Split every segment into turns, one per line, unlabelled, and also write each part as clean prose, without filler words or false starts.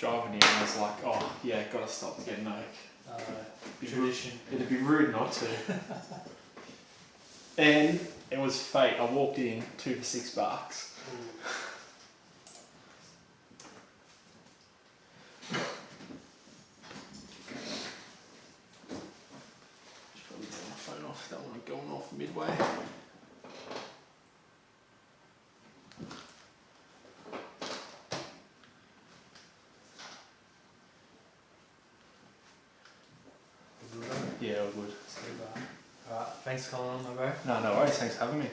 driving here and I was like, oh yeah, gotta stop and get an oak.
Tradition.
It'd be rude not to. And it was fate. I walked in 2 for $6. That one going off midway. Yeah, all good.
Alright, thanks for coming on, my bro.
No worries. Thanks for having me.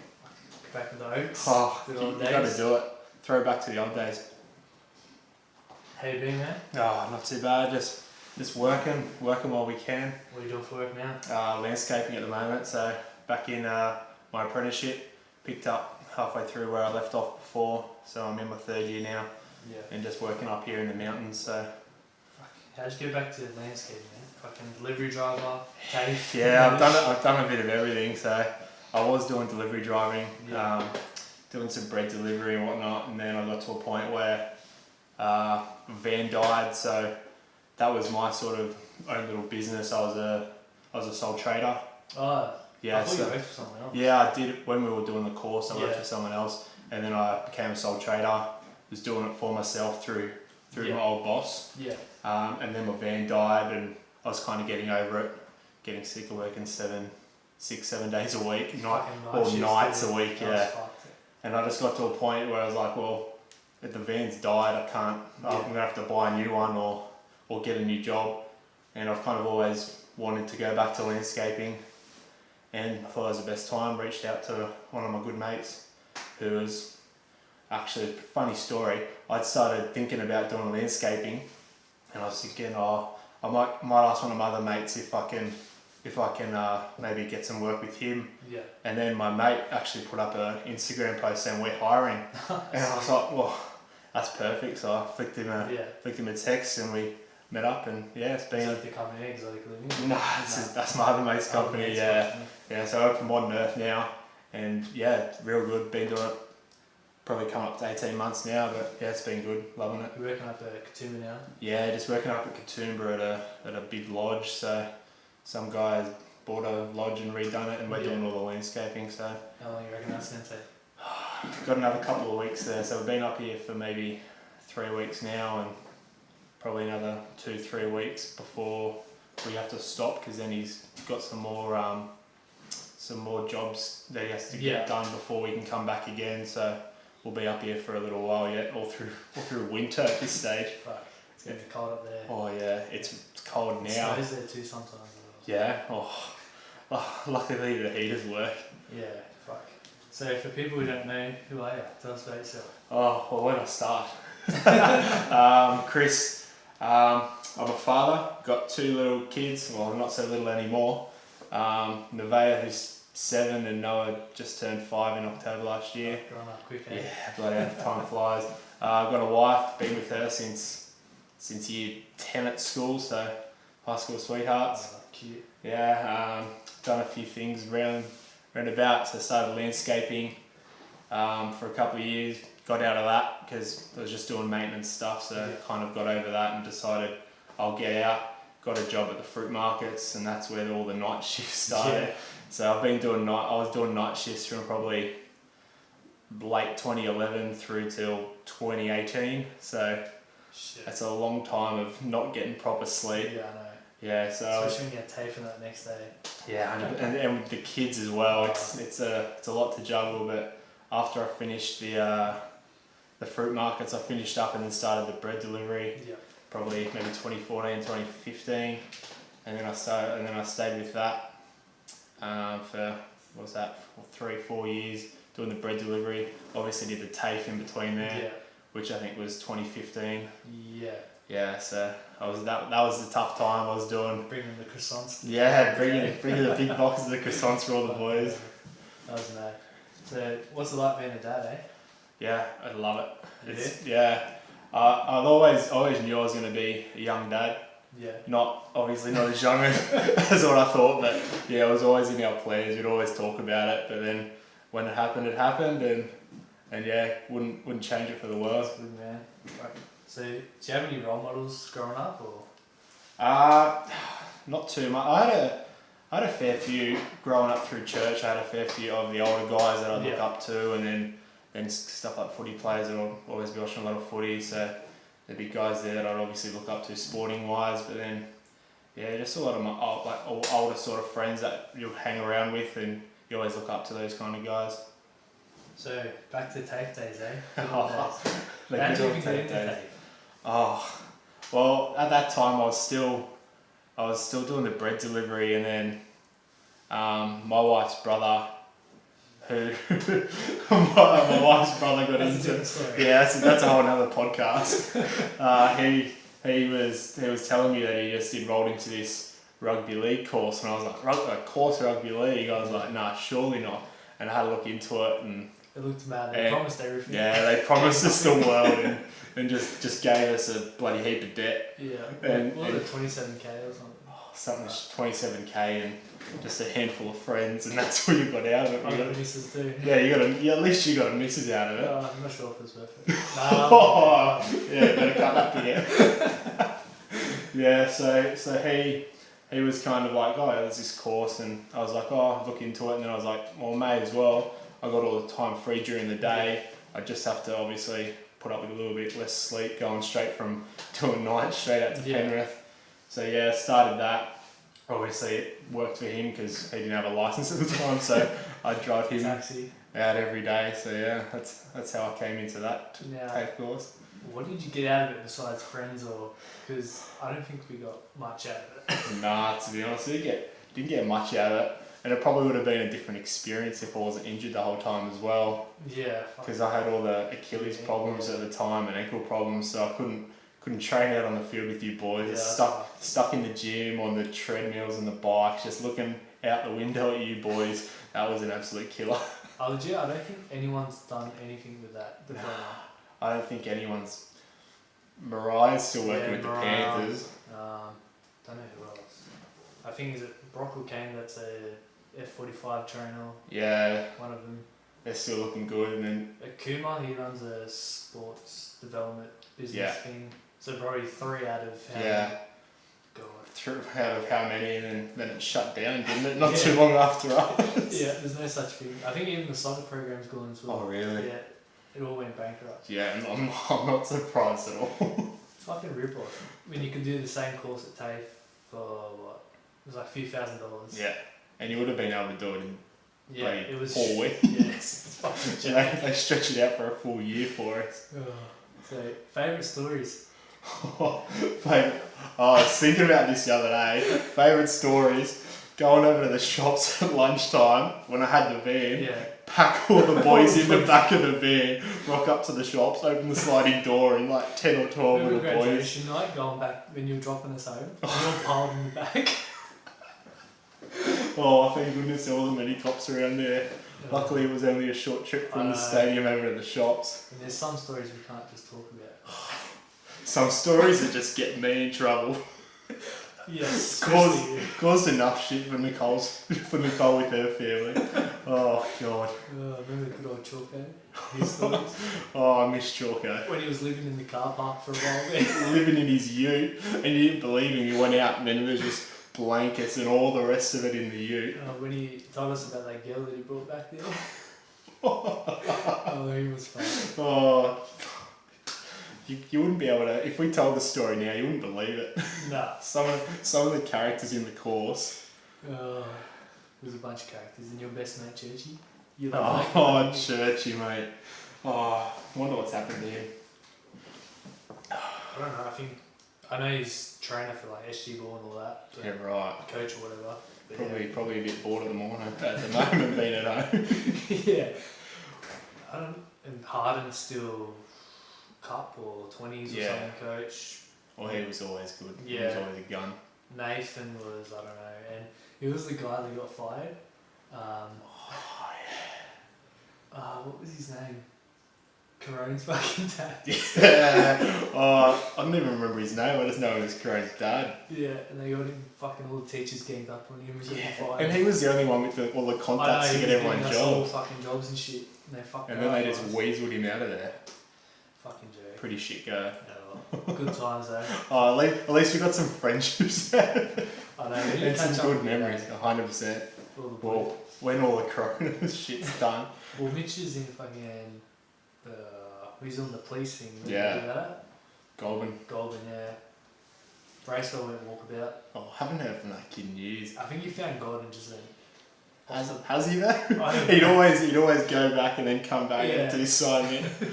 Back in the Oaks.
Oh,
Good
you
old
gotta
days.
do it. Throw back to the old days.
How you doing, mate?
Oh, not too bad. Just working while we can.
What are you doing for work now?
Landscaping at the moment. So back in my apprenticeship, picked up halfway through where I left off before. So I'm in my 3rd year now,
Yeah.
and just working up here in the mountains. So
How'd you get back to landscaping, man? Fucking delivery driver, TAFE.
yeah, I've done a bit of everything. So I was doing delivery driving, doing some bread delivery and whatnot, and then I got to a point where van died. So that was my sort of own little business. I was a sole trader.
Oh,
Yeah,
I thought you worked for someone else.
Yeah, I did when we were doing the course. I worked for someone else, and then I became a sole trader. Was doing it for myself through my old boss.
Yeah.
And then my van died, and I was kind of getting over it, getting sick of working 6-7 days a week, nights a week. Yeah. And I just got to a point where I was like, well, if the van's died, I can't. I'm gonna have to buy a new one or get a new job. And I've kind of always wanted to go back to landscaping. And I thought it was the best time. Reached out to one of my good mates, who was actually a funny story. I'd started thinking about doing landscaping, and I was thinking, I might ask one of my other mates if I can maybe get some work with him.
Yeah.
And then my mate actually put up an Instagram post saying we're hiring, and I was like, well, that's perfect. So I flicked him a text, and we met up, and it's been.
Is that the company Exotic Living?
No, that's my other mate's company. Yeah. So I work for Modern Earth now, and real good. Been doing it probably come up to 18 months now, but it's been good. Loving it.
You're working up at Katoomba now?
Yeah, just working up at Katoomba at a big lodge. So some guy has bought a lodge and redone it, and we're doing all the landscaping. So
how long do you reckon that's going to take?
Got another couple of weeks there. So we've been up here for maybe 3 weeks now, and probably another 2-3 weeks before we have to stop, because then he's got some more jobs that he has to get done before we can come back again. So we'll be up here for a little while yet, all through winter at this stage.
Fuck, it's getting cold up there.
Oh yeah, it's cold now.
It snows there too sometimes.
Yeah. Luckily the heaters work.
Yeah. Fuck. So for people who don't know, who are you? Tell us about yourself.
Oh well, where do I start? Chris. I'm a father, got 2 little kids, well not so little anymore. Nevaeh, who's 7, and Noah just turned 5 in October last year.
Growing up quick,
Yeah, bloody hell, time flies. I've got a wife, been with her since year 10 at school, so high school sweethearts.
Oh, cute.
Yeah, done a few things round about, so started landscaping for a couple of years. Got out of that because I was just doing maintenance stuff, so kind of got over that and decided I'll get out. Got a job at the fruit markets, and that's where all the night shifts started. Yeah. So I was doing night shifts from probably late 2011 through till 2018. So that's a long time of not getting proper sleep.
Yeah, I know.
Yeah, so
especially when you get TAFE that next day.
Yeah, and with the kids as well, it's a lot to juggle. But after I finished the fruit markets, I finished up and then started the bread delivery.
Yeah.
Probably maybe 2014, 2015, and then I stayed with that for 3-4 years doing the bread delivery. Obviously did the TAFE in between there, which I think was 2015.
Yeah.
Yeah, so that was the tough time. I was doing
bringing the croissants.
Yeah, bringing the big boxes of croissants for all the boys.
That was mad. So what's it like being a dad, eh?
Yeah, I love it. I've always knew I was going to be a young dad.
Yeah.
Obviously not as young as what I thought, but it was always in our plans. We'd always talk about it, but then when it happened, and wouldn't change it for the world.
That's good, man. Right. So, do you have any role models growing up, or?
Not too much. I had a fair few growing up through church. I had a fair few of the older guys that I look up to, and then stuff like footy players that I'll always be watching a lot of footy. So there'd be guys there that I'd obviously look up to sporting wise, but then just a lot of my older sort of friends that you'll hang around with, and you always look up to those kind of guys.
So back to TAFE days, eh?
How
did you get into TAFE?
Oh, well, at that time I was still doing the bread delivery, and then my wife's brother, who my wife's brother got into. That's a whole other podcast. He was telling me that he just enrolled into this rugby league course, and I was like, a course rugby league? I was like, nah, surely not. And I had to look into it, and
it looked mad. They promised everything.
Yeah, they promised us the world, and just gave us a bloody heap of debt.
Yeah, what was it, 27k or something?
Something 27k and just a handful of friends, and that's what you got out of it.
I got misses too.
Yeah, at least you got a misses out of it.
I'm not sure if it's worth it.
Better cut that bit out. So he was kind of like, oh, there's this course, and I was like, oh, look into it, and then I was like, well, may as well. I got all the time free during the day. I just have to obviously put up with a little bit less sleep going straight from doing night straight out to Penrith. So started that. Obviously it worked for him because he didn't have a license at the time, so I drive him out every day. So that's how I came into that TAFE course.
What did you get out of it besides friends, or because I don't think we got much out of it?
Nah, to be honest, didn't get much out of it, and it probably would have been a different experience if I wasn't injured the whole time as well.
Yeah.
Because I had all the Achilles problems at the time and ankle problems, so I couldn't train out on the field with you boys. Stuck in the gym on the treadmills and the bikes, just looking out the window at you boys. That was an absolute killer.
Oh, legit, I don't think anyone's done anything with that diploma.
I don't think anyone's. Mariah's still working with the Panthers.
Don't know who else. I think is it Brock O'Kane, that's a F45 trainer.
Yeah.
One of them.
They're still looking good, and then
Kuma, he runs a sports development business thing. So probably 3 out of how many? God.
3 out of how many, and then it shut down, didn't it? Not too long after us.
Yeah, there's no such thing. I think even the soccer program's gone as well.
Oh really?
Yeah, it all went bankrupt.
Yeah, and I'm not surprised at all.
Fucking rip off. When you could do the same course at TAFE for what? It was like a few $1,000s.
Yeah, and you would have been able to do it in
it was
4 weeks.
Yeah, it's fucking
they stretch it out for a full year for us.
So, favourite stories?
I was thinking about this the other day. Favourite stories, going over to the shops at lunchtime when I had the van, pack all the boys in the back of the van, rock up to the shops, open the sliding door, and like 10 or 12 of the boys.
Graduation night, going back when you were dropping us home, we all piled in the back.
Oh, thank goodness there wasn't many cops around there. Luckily it was only a short trip from the stadium over to the shops.
And there's some stories we can't just talk about.
Some stories that just get me in trouble.
Yes.
Caused enough shit for Nicole with her family. Oh god.
Remember the good old Chalko? His stories?
I miss Chalko.
When he was living in the car park for a while there.
Living in his ute, and you didn't believe him, he went out and then there was just blankets and all the rest of it in the ute.
When he told us about that girl that he brought back there. He was fun.
You wouldn't be able to, if we told the story now, you wouldn't believe it.
Nah.
Some of the characters in the course.
There's a bunch of characters. And your best mate, Churchy?
Churchy, mate. I wonder what's happened to him.
I don't know, I know he's trainer for like SG Ball and all that.
Yeah, right.
Coach or whatever.
Probably a bit bored at the moment being at home.
Yeah. And Harden's still cup or 20s or something coach.
Well, he was always good.
Yeah.
He was always a gun.
Nathan was, I don't know, and he was the guy that got fired. What was his name? Corone's fucking dad.
I don't even remember his name, I just know it was Corone's dad.
Yeah, and they got him fucking all the teachers ganged up on him and got him fired.
And he was the only one with all the contacts to get everyone jobs.
All fucking jobs and shit. And
then they just weaseled him out of there.
Fucking joke.
Pretty shit guy.
Good times though.
Oh, at least we got some friendships out of it.
I know, we need to
And
catch
some
up
good
with you,
memories,
mate.
100%.
All the
Well,
boys.
when all the corona shit's done.
Well, Mitch is in fucking he's on the police thing.
Yeah.
Do that?
Goulburn.
Goulburn, yeah. Bracewell went walkabout.
Oh, I haven't heard from that kid in years.
I think he found God and just then.
Has he though?
I
he'd always go back and then come back
Yeah.
to his side of it.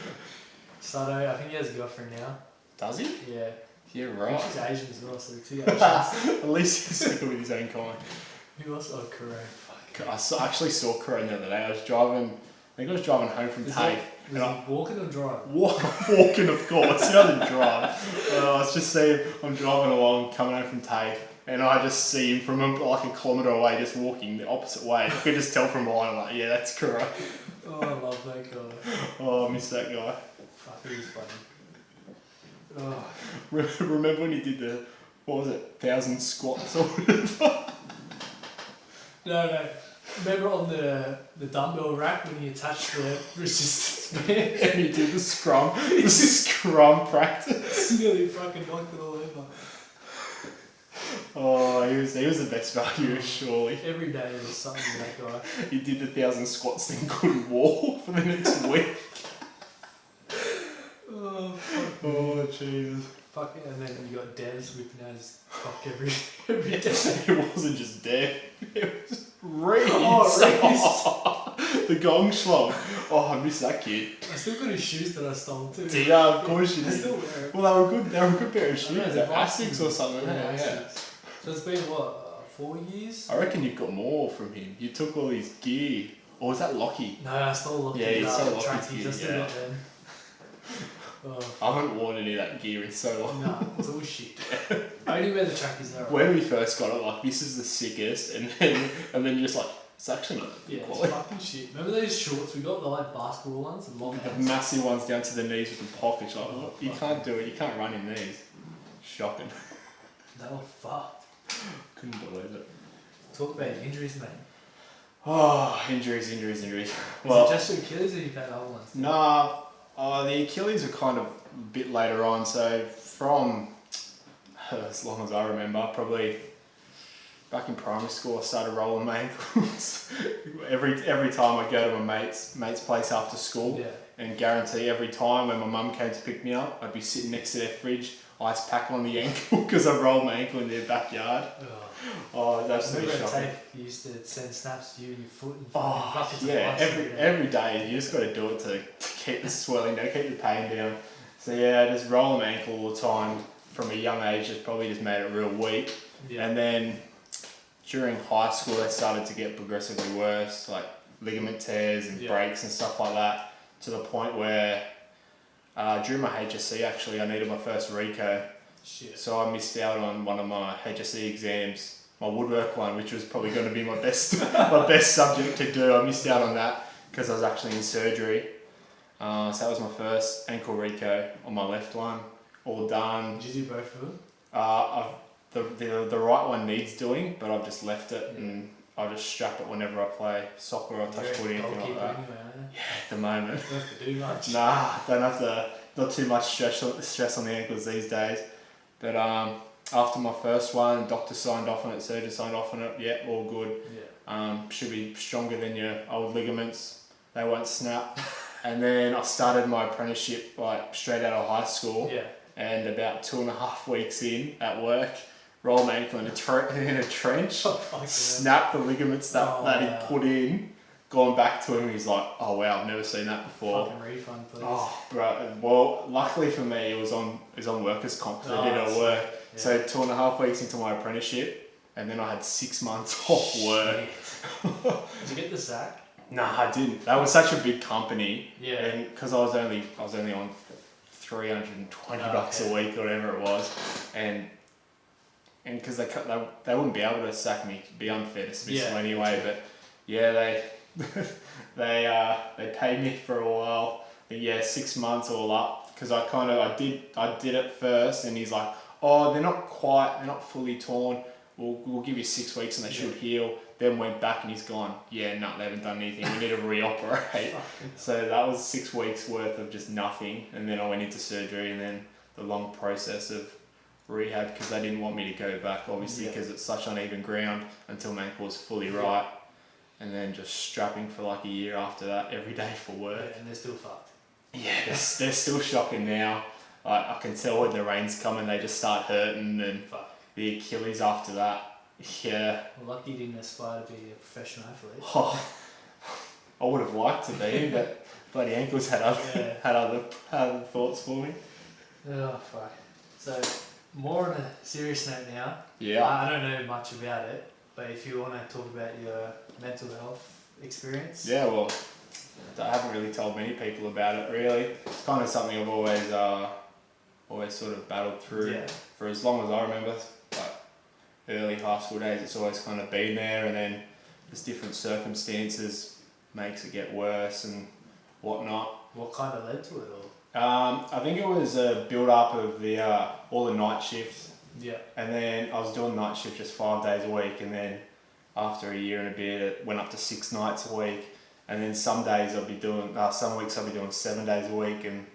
Sato, I think he has a girlfriend now.
Does he?
Yeah.
Yeah,
I
right.
think she's Asian as well, so 2 Asians.
At least he's second with his own kind.
Who else? Oh, Korea.
I actually saw Corinne the other day. I think I was driving home from TAFE.
Was he walking or driving?
Walking, of course. He doesn't drive. I was just saying, I'm driving along, coming home from TAFE, and I just see him from like a kilometre away, just walking the opposite way. You could just tell from behind. I'm like, yeah, that's Corinne.
Oh, I love that guy.
Oh, I miss that guy.
Fuck, he was funny. Oh.
Remember when he did the, what was it, 1,000 squats or whatever?
No. Remember on the dumbbell rack when he attached the resistance band?
And he did the scrum practice.
Nearly fucking knocked it all over.
Oh, he was the best value, surely.
Every day there's something with that guy.
He did the 1,000 squats thing, couldn't walk for the next week.
Oh, fuck.
Oh, Jesus.
Fuck it, and then you got Devs whipping out his cock every day.
It wasn't just death, it was Reese.
Oh,
The gong schlong. Oh, I miss that kid.
I still got his shoes that I stole too.
Yeah, of course you
I
did.
still wear it.
Well, they were a good pair of
I
shoes.
know,
They're
they're
Asics or something. Yeah.
Asics. So it's been what, 4 years?
I reckon you've got more from him. You took all his gear. Or was that Lockie?
No, I stole Lockie's
Yeah, you stole Lockie's
trackies.
gear,
I still
yeah.
got them. Oh,
I haven't worn any of that gear in so long.
nah, it's all shit. I only wear the trackies though.
When we first got it, like, this is the sickest, and then you're just like, it's actually not that
Yeah,
good
it's
quality.
fucking shit. Remember those shorts we got, the like basketball ones, the long
The
ones?
massive ones down to the knees with the pockets. Like,
Oh,
you
fuck.
can't do it. You can't run in these. Shocking.
They were fucked.
Couldn't believe it.
Talk about injuries, mate.
Oh, injuries.
Is
Well,
it just your Achilles or you've had other ones?
nah. The Achilles are kind of a bit later on. So from as long as I remember, probably back in primary school, I started rolling my ankles. every time I go to my mate's place after school,
Yeah.
and guarantee every time when my mum came to pick me up, I'd be sitting next to their fridge, ice pack on the ankle because I rolled my ankle in their backyard.
Oh.
Oh, it's absolutely
Remember at
shocking.
TAFE, you used to send snaps to you and your foot and
Oh,
buckets
yeah,
of ice
every day you just got to do it to keep the swelling down, keep the pain down. So yeah, just rolling my ankle all the time from a young age has probably just made it real weak.
Yeah.
And then during high school, they started to get progressively worse, like ligament tears and breaks and stuff like that, to the point where during my HSC, actually, I needed my first Rico.
Shit.
So I missed out on one of my HSC exams, my woodwork one, which was probably going to be my best subject to do. I missed out on that because I was actually in surgery. So that was my first ankle Rico on my left one, all done.
Did you do both of them?
The right one needs doing, but I've just left it and I just strap it whenever I play soccer or touch footy, anything like that.
Anyway,
At the moment.
don't have to do much.
Nah, don't have to, not too much stress on the ankles these days. But after my first one, doctor signed off on it, surgeon signed off on it, yeah, all good.
Yeah.
Should be stronger than your old ligaments, they won't snap. And then I started my apprenticeship like straight out of high school,
Yeah.
and about 2.5 weeks in at work, rolled my ankle in a trench,
Oh, fuck yeah.
snapped the ligaments that
Oh,
he
wow.
put in, gone back to him, he's like, oh wow, I've never seen that before.
Fucking refund, please.
Oh, bro. Well, luckily for me, it was on workers' comp because I did it at
Oh,
work.
yeah.
So 2.5 weeks into my apprenticeship, and then I had 6 months off work.
Shit. Did you get the sack?
Nah, I didn't. That was such a big company,
Yeah.
and because I was only on $320 a week or whatever it was, and because they wouldn't be able to sack me. It'd be unfair to Smithsonian anyway.
true.
But yeah, they paid me for a while. But yeah, 6 months all up because I did it first, and he's like, oh, they're not fully torn. We'll give you 6 weeks and they should heal. Then went back and he's gone, yeah, no, they haven't done anything. We need to reoperate. So that was 6 weeks worth of just nothing, and then I went into surgery, and then the long process of rehab because they didn't want me to go back, obviously, because it's such uneven ground until my ankle was fully right. And then just strapping for like a year after that every day for work.
Yeah, and they're still fucked.
Yeah, they're still shocking now. Like, I can tell when the rain's coming, they just start hurting, and the Achilles after that. Yeah.
Well, lucky you didn't aspire to be a professional athlete.
Oh, I would have liked to be, but bloody ankles had other thoughts for me.
Oh, fuck. So, more on a serious note now.
Yeah.
I don't know much about it, but if you want to talk about your mental health experience.
Yeah, well, I haven't really told many people about it, really. It's kind of something I've always sort of battled through for as long as I remember. Like, early high school days, it's always kind of been there, and then there's different circumstances makes it get worse and whatnot.
What kind of led to it all?
I think it was a build up of the all the night shifts.
Yeah.
And then I was doing night shift just 5 days a week, and then after a year and a bit, it went up to 6 nights a week. And then some days I'll be doing, some weeks I'll be doing 7 days a week and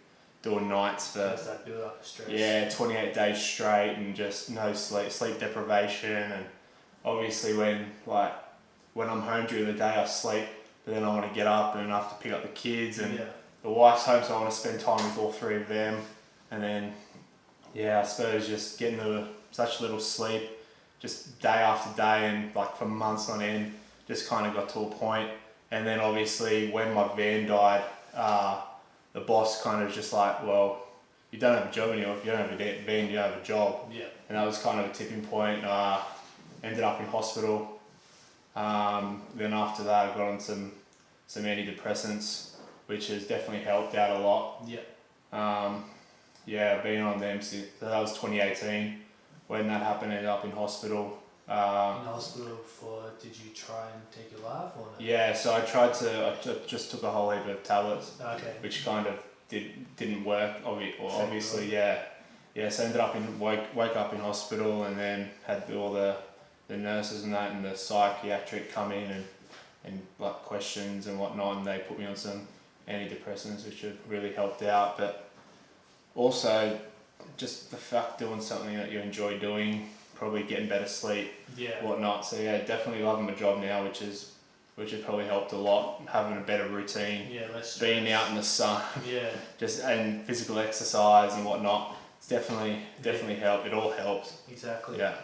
doing nights for.
Does that build up stress?
Yeah, 28 days straight and just no sleep deprivation, and obviously when I'm home during the day I sleep, but then I want to get up and I have to pick up the kids, and the wife's home, so I want to spend time with all 3 of them, and then I suppose just getting such little sleep, just day after day, and like for months on end, just kind of got to a point. And then obviously when my van died, the boss kind of just like, well, you don't have a job anymore. If you don't have a van, you don't have a job.
Yeah.
And that was kind of a tipping point. Ended up in hospital. Then after that, I got on some antidepressants, which has definitely helped out a lot.
Yeah.
I've been on them since, so that was 2018 when that happened. Ended up in hospital.
In hospital did you try and take your life or no?
Yeah, so I just took a whole heap of tablets, which kind of didn't work, obviously, Yeah, so ended up woke up in hospital, and then had all the nurses and that and the psychiatric come in and like questions and whatnot, and they put me on some antidepressants, which have really helped out. But also just the fact doing something that you enjoy doing, probably getting better sleep, whatnot. So definitely loving my job now, which has probably helped a lot. Having a better routine, being out in the sun, and physical exercise and whatnot. It's definitely helped. It all helps.
Exactly.
Yeah.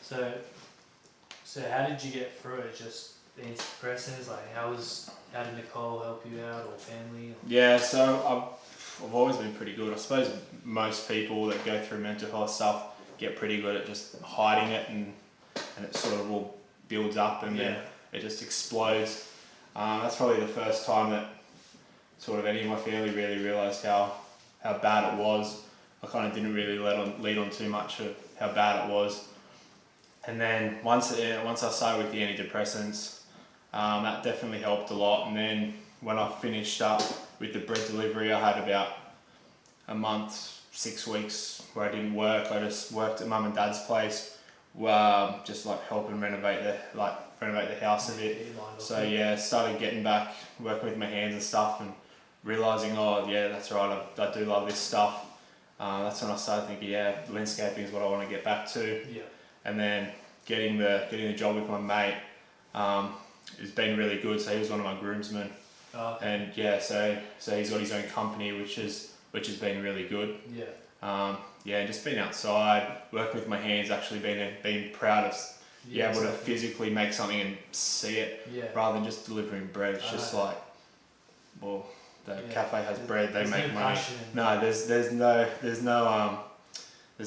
So how did you get through it? Just the antidepressants? Like how did Nicole help you out, or family? Or?
Yeah. So I've always been pretty good. I suppose most people that go through mental health stuff get pretty good at just hiding it, and it sort of all builds up, and then it just explodes. That's probably the first time that sort of any of my family really realised how bad it was. I kind of didn't really lead on too much of how bad it was. And then once I started with the antidepressants, that definitely helped a lot. And then when I finished up with the bread delivery, I had about a month, 6 weeks where I didn't work. I just worked at mum and dad's place, just like helping renovate the house a bit. So started getting back, working with my hands and stuff, and realising, that's right, I do love this stuff. That's when I started thinking, landscaping is what I want to get back to.
Yeah.
And then getting the job with my mate, has been really good. So he was one of my groomsmen.
Oh, okay.
And so he's got his own company, which has been really good.
Yeah.
And just being outside, working with my hands, actually being proud of able to physically make something and see it, rather than just delivering bread. It's just like, well, the cafe has bread, they make money. No, there's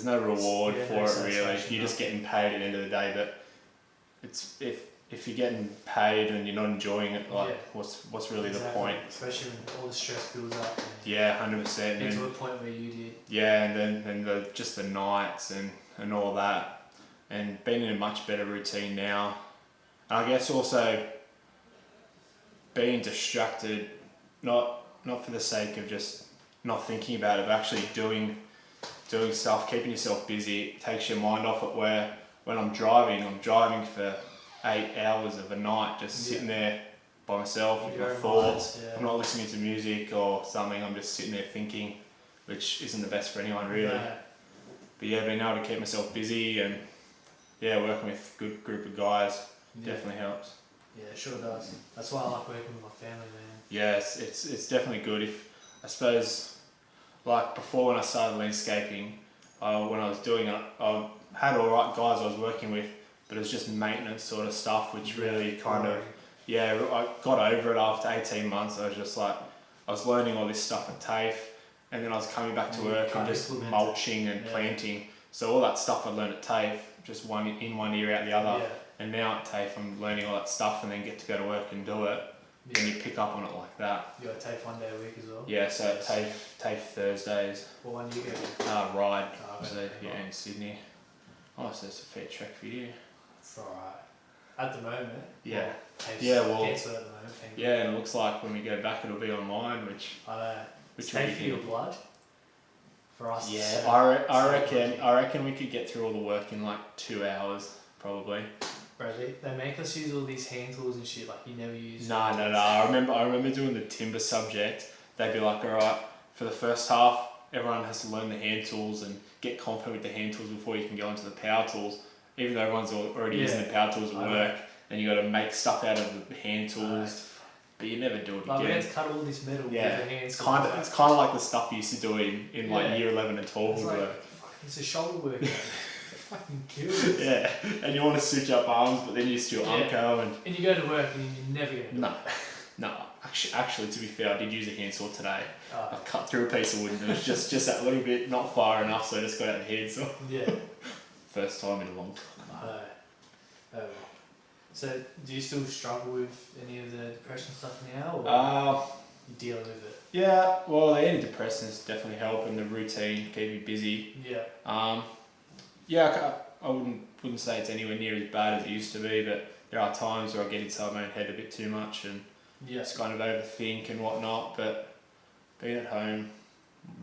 no reward for it really. You're just getting paid at the end of the day. But it's if you're getting paid and you're not enjoying it, what's really the point?
Especially when all the stress builds up.
100%.
Get to a point where you did.
Yeah, and then just the nights and all that, and being in a much better routine now. And I guess also being distracted, not for the sake of just not thinking about it, but actually doing stuff, keeping yourself busy. It takes your mind off it. Where when I'm driving for 8 hours of a night, just sitting there by myself with my thoughts. I'm not listening to music or something. I'm just sitting there thinking which isn't the best for anyone really.
No.
But yeah, being able to keep myself busy and yeah, working with a good group of guys definitely helps.
Yeah, it sure does. That's why I like working with my family, man.
Yeah, it's definitely good. If I suppose, like before when I started landscaping, when I was doing it, I had all right guys I was working with, but it was just maintenance sort of stuff, which really kind of, yeah, I got over it after 18 months. I was just like, I was learning all this stuff at TAFE, and then I was coming back to work and just mulching and planting. So all that stuff I learned at TAFE, just one ear out the other.
Yeah.
And now at TAFE I'm learning all that stuff and then get to go to work and do it.
Yeah.
And you pick up on it like that.
You got to take 1 day a week as well?
Yeah, so at TAFE Thursdays.
What one do you go?
Ride.
Oh, okay.
So yeah, in Sydney. Oh, so it's a fair trek for you.
It's alright. At the moment?
Yeah.
Yeah,
well,
cancelled at the moment.
yeah, and it looks like when we go back it'll be online, which...
I know.
Which
Stay for your blood? For us?
Yeah, I reckon we could get through all the work in like 2 hours, probably.
Bro, they make us use all these hand tools and shit like you never use.
No. I remember doing the timber subject. They'd be like, alright, for the first half, everyone has to learn the hand tools and get confident with the hand tools before you can go into the power tools. Even though everyone's already using the power tools at work, and you got to make stuff out of the hand tools, but you never do it
like
again.
We had to cut all this metal with the hands.
It's kind of like the stuff you used to do in like year 11 and 12
it's
would
like,
work.
It's a shoulder work. Fucking kills.
Yeah, and you want to switch up arms, but then you still unco
and you go to work and you never get it.
No. Actually, to be fair, I did use a handsaw today.
Oh.
I cut through a piece of wood and it was just that little bit, not far enough, so I just got out the handsaw.
Yeah.
First time in a long time.
Oh well. So, do you still struggle with any of the depression stuff now, or you dealing with it?
Yeah, well, the antidepressants definitely help, and the routine keep you busy.
Yeah.
I wouldn't say it's anywhere near as bad as it used to be, but there are times where I get inside my own head a bit too much and just kind of overthink and whatnot. But being at home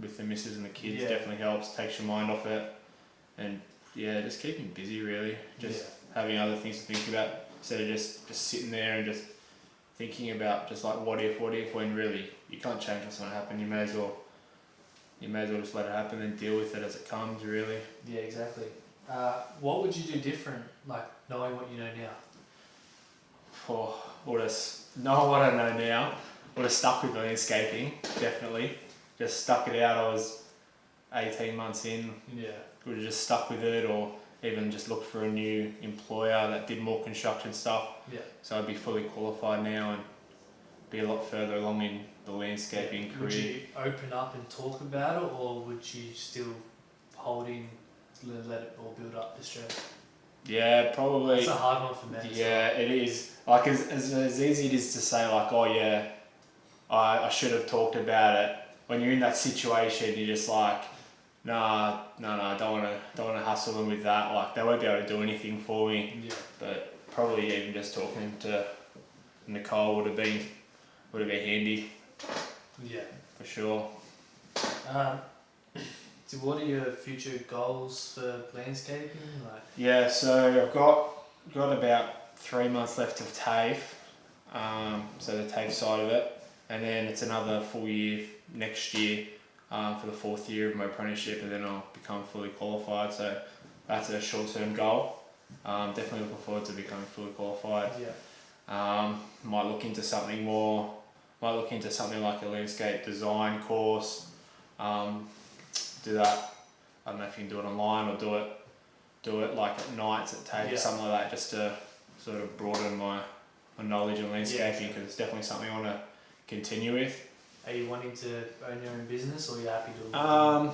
with the missus and the kids definitely helps, takes your mind off it, and just keeping busy really. Just having other things to think about instead of just sitting there and just thinking about just like what if, when really you can't change what's going to happen. You may as well just let it happen and deal with it as it comes, really.
Yeah, exactly. What would you do different, like knowing what you know now?
Knowing what I know now, would have stuck with landscaping, definitely. Just stuck it out. I was 18 months in.
Yeah.
Would have just stuck with it, or even just looked for a new employer that did more construction stuff.
Yeah.
So I'd be fully qualified now and be a lot further along in the landscaping career.
Would you open up and talk about it, or would you still hold in, let it all build up the stress?
Yeah, probably.
It's a hard one for men.
Yeah, it is. Like as easy it is to say like, oh yeah, I should have talked about it. When you're in that situation, you're just like, no, I don't want to hustle them with that. Like they won't be able to do anything for me.
Yeah.
But probably even just talking to Nicole would have been handy.
Yeah.
For sure.
So what are your future goals for landscaping?
Yeah, so I've got about 3 months left of TAFE, so the TAFE side of it, and then it's another full year next year for the 4th year of my apprenticeship, and then I'll become fully qualified. So that's a short-term goal. Definitely looking forward to becoming fully qualified.
Yeah.
Might look into something like a landscape design course. Do that. I don't know if you can do it online or do it like at nights at TAFE, something like that, just to sort of broaden my knowledge in landscaping, because it's definitely something I want to continue with.
Are you wanting to own your own business, or are you happy to?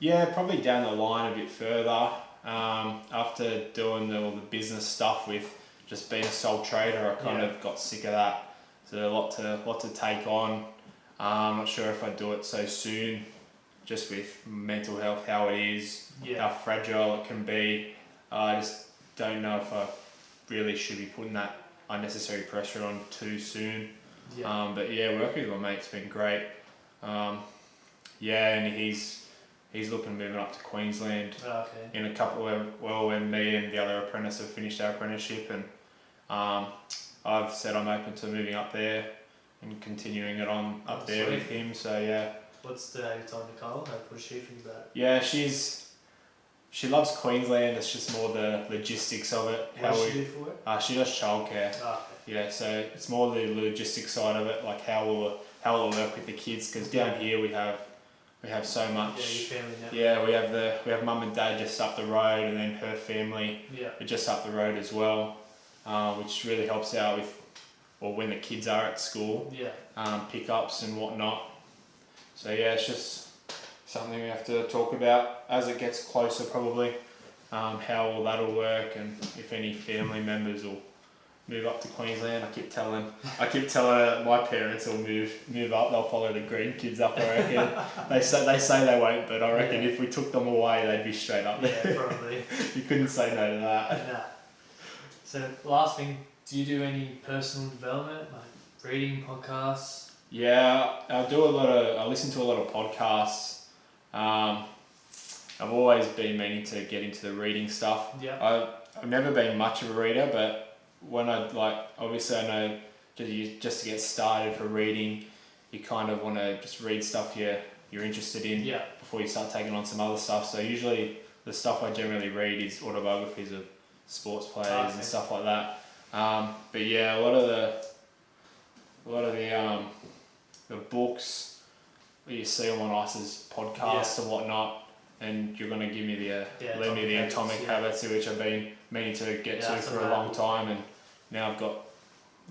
Yeah, probably down the line a bit further. After doing all the business stuff with just being a sole trader, I kind of got sick of that. So a lot to take on. I'm not sure if I'd do it so soon, just with mental health, how it is, how fragile it can be. I just don't know if I really should be putting that unnecessary pressure on too soon.
Yeah.
But yeah, working with my mate's been great. And he's looking at moving up to Queensland in a couple of, when me and the other apprentice have finished our apprenticeship, and I've said I'm open to moving up there and continuing it on up there with him. So yeah.
What's the have you told Nicole? What does she think about it?
Yeah, she loves Queensland. It's just more the logistics of it.
What does she do for it?
She does childcare.
Oh, okay.
Yeah, so it's more the logistics side of it, like how will it work with the kids? Because down here we have so much.
Yeah, your family network.
Yeah, we have mum and dad just up the road, and then her family are just up the road as well, which really helps out with, or when the kids are at school, pickups and whatnot. So yeah, it's just something we have to talk about as it gets closer, probably. How all that'll work, and if any family members will move up to Queensland. I keep telling her my parents will move up. They'll follow the grandkids up. I reckon. they say they won't, but I reckon if we took them away, they'd be straight up there.
Yeah, probably.
You couldn't say no to that.
Nah. So last thing, do you do any personal development, like reading podcasts?
Yeah, I listen to a lot of podcasts. I've always been meaning to get into the reading stuff.
Yeah.
I've never been much of a reader, but when obviously I know just to get started for reading, you kind of want to just read stuff you're interested in before you start taking on some other stuff. So usually the stuff I generally read is autobiographies of sports players and stuff like that. But yeah, a lot of the books that you see on Ice's podcast and whatnot, and you're going to give me lend me the Atomic Habits, which I've been meaning to get to for a long time, and now I've got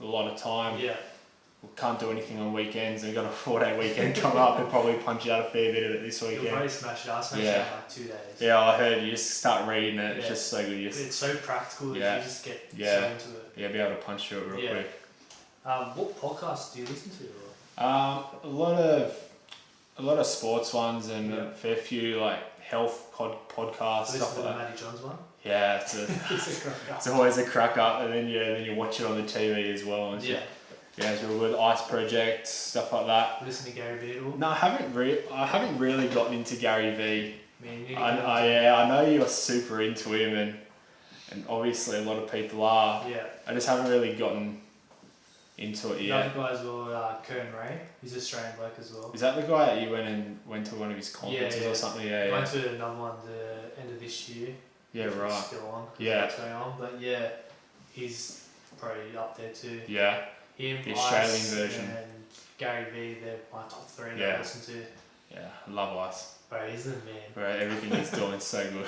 a lot of time.
Yeah.
We can't do anything on weekends, and we've got a 4-day weekend coming up. We'll probably punch out a fair bit of it this weekend.
You'll probably smash it. I smashed it in like 2 days.
Yeah, I heard you just start reading it. It's just so good.
It's so practical that you just get so into it.
Yeah, be able to punch through it real quick.
What podcasts do you listen to?
A lot of sports ones and a fair few like health podcasts.
Listen to the Matty Johns one.
Yeah, it's always a crack up, and then you watch it on the TV as well. And it's real good. Ice Project, stuff like that.
Listen to Gary Vee at all?
No, I haven't really gotten into Gary Vee.
Man,
I know you're super into him, and obviously a lot of people are.
Yeah.
I just haven't really gotten into it yet.
Another guy as well, Kern Ray. He's an Australian bloke as well.
Is that the guy that you went to one of his conferences or something? Yeah,
went to another one the end of this year.
Yeah, right.
It's still on.
Yeah.
What's going on? But yeah, he's probably up there too.
Yeah.
Him,
the Australian
Ice,
version.
and Gary Vee, they're my top 3 that I listen to.
Yeah, I love Ice.
Bro, he's the man.
Bro, everything he's doing is so good.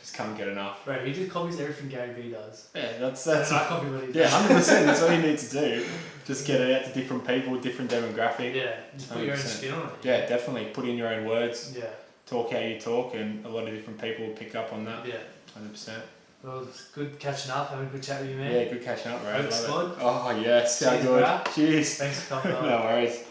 Just can't get enough.
Bro, he just copies everything Gary Vee does.
Yeah, that's
I copy what he does.
Yeah, 100%. That's all you need to do. Just get it out to different people, different demographic.
Yeah, just put your own spin on it.
Yeah, definitely. Put in your own words.
Yeah.
Talk how you talk, and a lot of different people will pick up on that.
Yeah.
100%.
Well, it's good catching up, having a good chat with you, man.
Yeah, good catching up, right?
Hope squad.
Oh, yes. So good.
Cheers.
Cheers.
Thanks for coming on.
No worries.